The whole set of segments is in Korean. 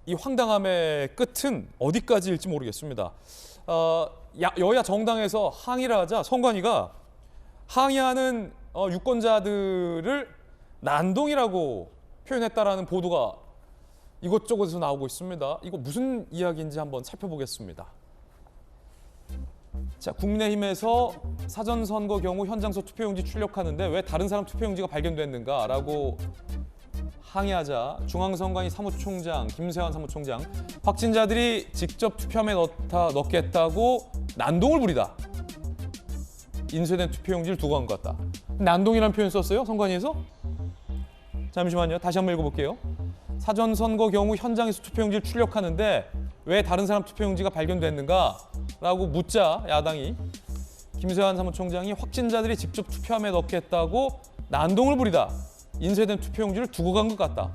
이 황당함의 끝은 어디까지일지 모르겠습니다. 여야 정당에서 항의를 하자 선관위가 항의하는 유권자들을 난동이라고 표현했다라는 보도가 이곳저곳에서 나오고 있습니다. 이거 무슨 이야기인지 한번 살펴보겠습니다. 자, 국민의힘에서 사전선거 경우 현장소 투표용지 출력하는데 왜 다른 사람 투표용지가 발견됐는가라고 항의하자 중앙선관위 사무총장 김세환 사무총장 확진자들이 직접 투표함에 넣겠다고 난동을 부리다. 인쇄된 투표용지를 두고 간 것 같다. 난동이라는 표현 썼어요? 선관위에서? 잠시만요. 다시 한번 읽어볼게요. 사전선거 경우 현장에서 투표용지를 출력하는데 왜 다른 사람 투표용지가 발견됐는가? 라고 묻자 야당이 김세환 사무총장이 확진자들이 직접 투표함에 넣겠다고 난동을 부리다. 인쇄된 투표용지를 두고 간 것 같다.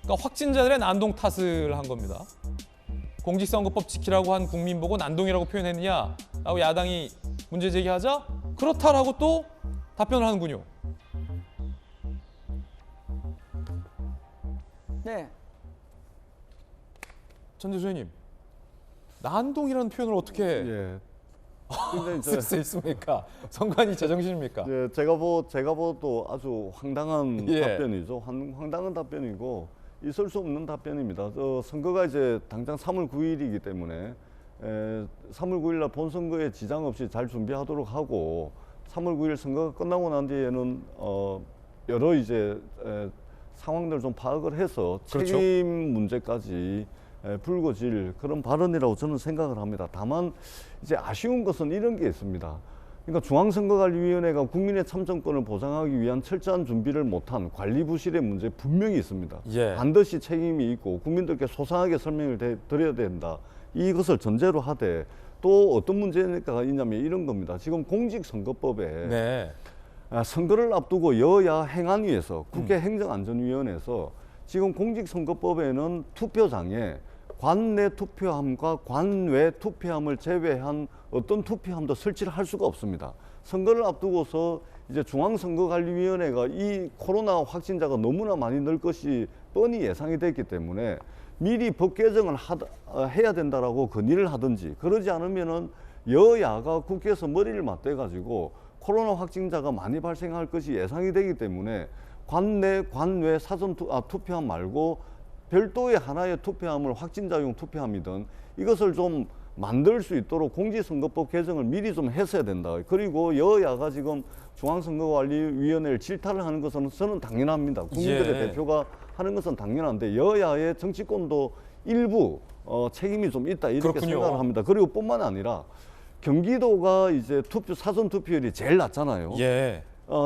그러니까 확진자들의 난동 탓을 한 겁니다. 공직선거법 지키라고 한 국민 보고 난동이라고 표현했느냐라고 야당이 문제 제기하자 그렇다라고 또 답변을 하는군요. 네. 전재수 의원님, 난동이라는 표현을 어떻게 예. 근데 쓸 수 있습니까? 선관위 제정신입니까? 예, 제가 봐도 아주 황당한 예. 답변이죠. 황당한 답변이고 있을 수 없는 답변입니다. 선거가 이제 당장 3월 9일이기 때문에 3월 9일 날 본선거에 지장 없이 잘 준비하도록 하고 3월 9일 선거가 끝나고 난 뒤에는 여러 이제 상황들을 좀 파악을 해서 그렇죠. 책임 문제까지 불거질 그런 발언이라고 저는 생각을 합니다. 다만 이제 아쉬운 것은 이런 게 있습니다. 그러니까 중앙선거관리위원회가 국민의 참정권을 보장하기 위한 철저한 준비를 못한 관리 부실의 문제 분명히 있습니다. 예. 반드시 책임이 있고 국민들께 소상하게 설명을 드려야 된다. 이것을 전제로 하되 또 어떤 문제가 있냐면 이런 겁니다. 지금 공직선거법에 네. 선거를 앞두고 여야 행안위에서 국회 행정안전위원회에서 지금 공직선거법에는 투표장에 관내 투표함과 관외 투표함을 제외한 어떤 투표함도 설치를 할 수가 없습니다. 선거를 앞두고서 이제 중앙선거관리위원회가 이 코로나 확진자가 너무나 많이 늘 것이 뻔히 예상이 됐기 때문에 미리 법 개정을 해야 된다라고 건의를 하든지 그러지 않으면은 여야가 국회에서 머리를 맞대가지고 코로나 확진자가 많이 발생할 것이 예상이 되기 때문에 관내, 관외 투표함 말고 별도의 하나의 투표함을 확진자용 투표함이든 이것을 좀 만들 수 있도록 공직선거법 개정을 미리 좀 했어야 된다. 그리고 여야가 지금 중앙선거관리위원회를 질타를 하는 것은 저는 당연합니다. 국민들의 예. 대표가 하는 것은 당연한데 여야의 정치권도 일부 책임이 좀 있다 이렇게 그렇군요. 생각을 합니다. 그리고 뿐만 아니라 경기도가 이제 사전 투표율이 제일 낮잖아요. 예.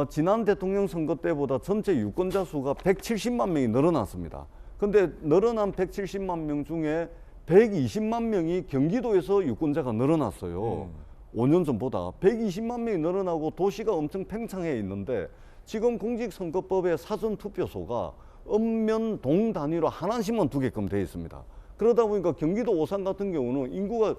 지난 대통령 선거 때보다 전체 유권자 수가 170만 명이 늘어났습니다. 근데 늘어난 170만 명 중에 120만 명이 경기도에서 유권자가 늘어났어요. 5년 전보다 120만 명이 늘어나고 도시가 엄청 팽창해 있는데 지금 공직선거법의 사전투표소가 읍면 동 단위로 하나씩만 두게끔 돼 있습니다. 그러다 보니까 경기도 오산 같은 경우는 인구가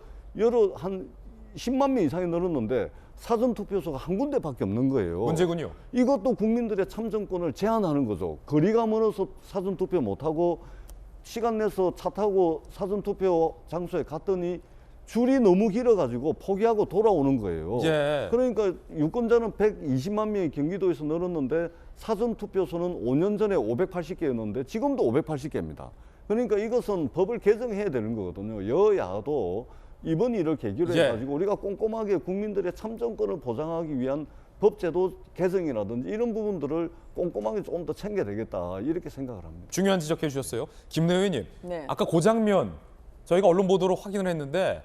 한 10만 명 이상이 늘었는데 사전투표소가 한 군데밖에 없는 거예요. 문제군요. 이것도 국민들의 참정권을 제한하는 거죠. 거리가 멀어서 사전투표 못하고 시간 내서 차 타고 사전투표 장소에 갔더니 줄이 너무 길어가지고 포기하고 돌아오는 거예요. 예. 그러니까 유권자는 120만 명이 경기도에서 늘었는데 사전투표소는 5년 전에 580개였는데 지금도 580개입니다. 그러니까 이것은 법을 개정해야 되는 거거든요. 여야도 이번 일을 계기로 예. 해가지고 우리가 꼼꼼하게 국민들의 참정권을 보장하기 위한 법제도 개정이라든지 이런 부분들을 꼼꼼하게 좀 더 챙겨야 되겠다 이렇게 생각을 합니다. 중요한 지적해 주셨어요. 김내 의원님, 네. 아까 그 장면 저희가 언론 보도로 확인을 했는데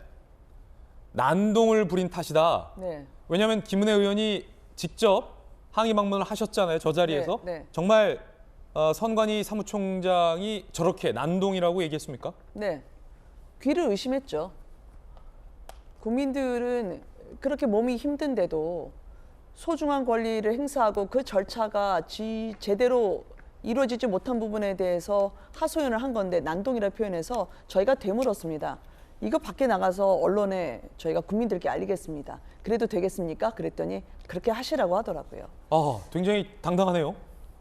난동을 부린 탓이다. 네. 왜냐하면 김은혜 의원이 직접 항의 방문을 하셨잖아요. 저 자리에서. 네, 네. 정말 선관위 사무총장이 저렇게 난동이라고 얘기했습니까? 네. 귀를 의심했죠. 국민들은 그렇게 몸이 힘든데도 소중한 권리를 행사하고 그 절차가 제대로 이루어지지 못한 부분에 대해서 하소연을 한 건데 난동이라 표현해서 저희가 되물었습니다. 이거 밖에 나가서 언론에 저희가 국민들께 알리겠습니다. 그래도 되겠습니까? 그랬더니 그렇게 하시라고 하더라고요. 굉장히 당당하네요.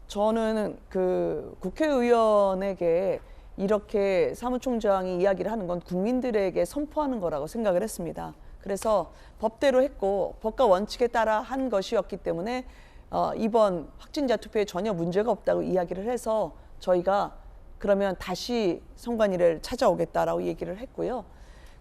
저는 그 국회의원에게 이렇게 사무총장이 이야기를 하는 건 국민들에게 선포하는 거라고 생각을 했습니다. 그래서 법대로 했고 법과 원칙에 따라 한 것이었기 때문에 이번 확진자 투표에 전혀 문제가 없다고 이야기를 해서 저희가 그러면 다시 선관위를 찾아오겠다라고 얘기를 했고요.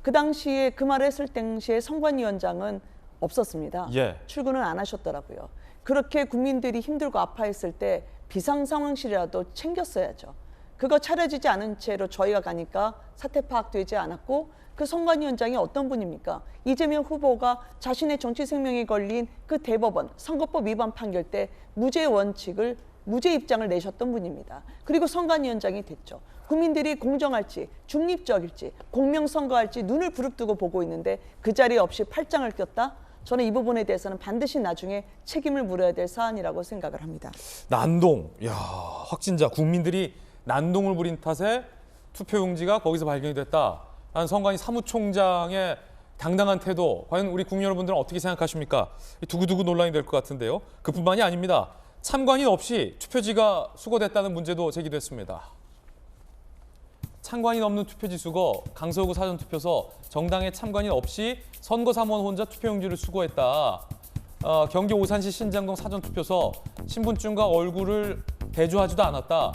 그 당시에 그 말을 했을 당시에 선관위원장은 없었습니다. 예. 출근을 안 하셨더라고요. 그렇게 국민들이 힘들고 아파했을 때 비상상황실이라도 챙겼어야죠. 그거 차려지지 않은 채로 저희가 가니까 사태 파악되지 않았고 그 선관위원장이 어떤 분입니까? 이재명 후보가 자신의 정치 생명이 걸린 그 대법원 선거법 위반 판결 때 무죄 원칙을 무죄 입장을 내셨던 분입니다. 그리고 선관위원장이 됐죠. 국민들이 공정할지 중립적일지 공명선거할지 눈을 부릅뜨고 보고 있는데 그 자리 없이 팔짱을 꼈다? 저는 이 부분에 대해서는 반드시 나중에 책임을 물어야 될 사안이라고 생각을 합니다. 난동. 야, 확진자 국민들이 난동을 부린 탓에 투표용지가 거기서 발견이 됐다. 라는 선관위 사무총장의 당당한 태도. 과연 우리 국민 여러분들은 어떻게 생각하십니까? 두고두고 논란이 될 것 같은데요. 그뿐만이 아닙니다. 참관인 없이 투표지가 수거됐다는 문제도 제기됐습니다. 참관인 없는 투표지 수거, 강서구 사전투표소 정당의 참관인 없이 선거사무원 혼자 투표용지를 수거했다. 경기 오산시 신장동 사전투표소 신분증과 얼굴을 대조하지도 않았다.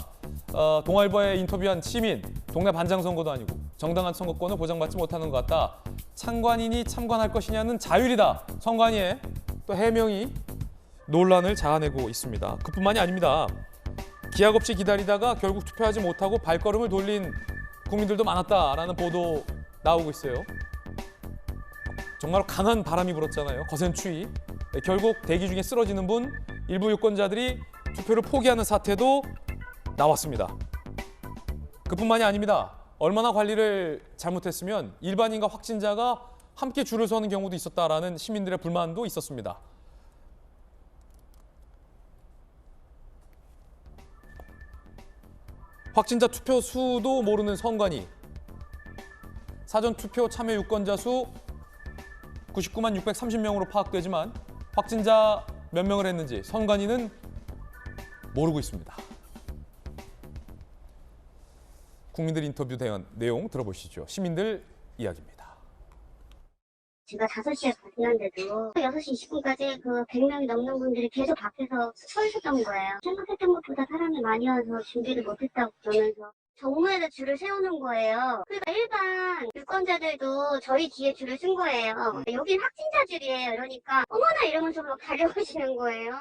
동아일보에 인터뷰한 시민, 동네 반장선거도 아니고 정당한 선거권을 보장받지 못하는 것 같다. 참관인이 참관할 것이냐는 자율이다. 선관위의 또 해명이 논란을 자아내고 있습니다. 그뿐만이 아닙니다. 기약 없이 기다리다가 결국 투표하지 못하고 발걸음을 돌린 국민들도 많았다라는 보도 나오고 있어요. 정말 강한 바람이 불었잖아요. 거센 추위. 결국 대기 중에 쓰러지는 분, 일부 유권자들이 투표를 포기하는 사태도 나왔습니다. 그뿐만이 아닙니다. 얼마나 관리를 잘못했으면 일반인과 확진자가 함께 줄을 서는 경우도 있었다라는 시민들의 불만도 있었습니다. 확진자 투표 수도 모르는 선관위. 사전투표 참여 유권자 수 99만 630명으로 파악되지만 확진자 몇 명을 했는지 선관위는 모르고 있습니다. 국민들 인터뷰 대응 내용 들어보시죠. 시민들 이야기입니다. 제가 5시에 갔는데도 6시 20분까지 그 100명이 넘는 분들이 계속 밖에서 서 있었던 거예요. 생각했던 것보다 사람이 많이 와서 준비를 못했다고 그러면서 정무에다 줄을 세우는 거예요. 그러니까 일반 유권자들도 저희 뒤에 줄을 쓴 거예요. 여긴 확진자 줄이에요. 이러니까 어머나 이러면서 막 달려오시는 거예요.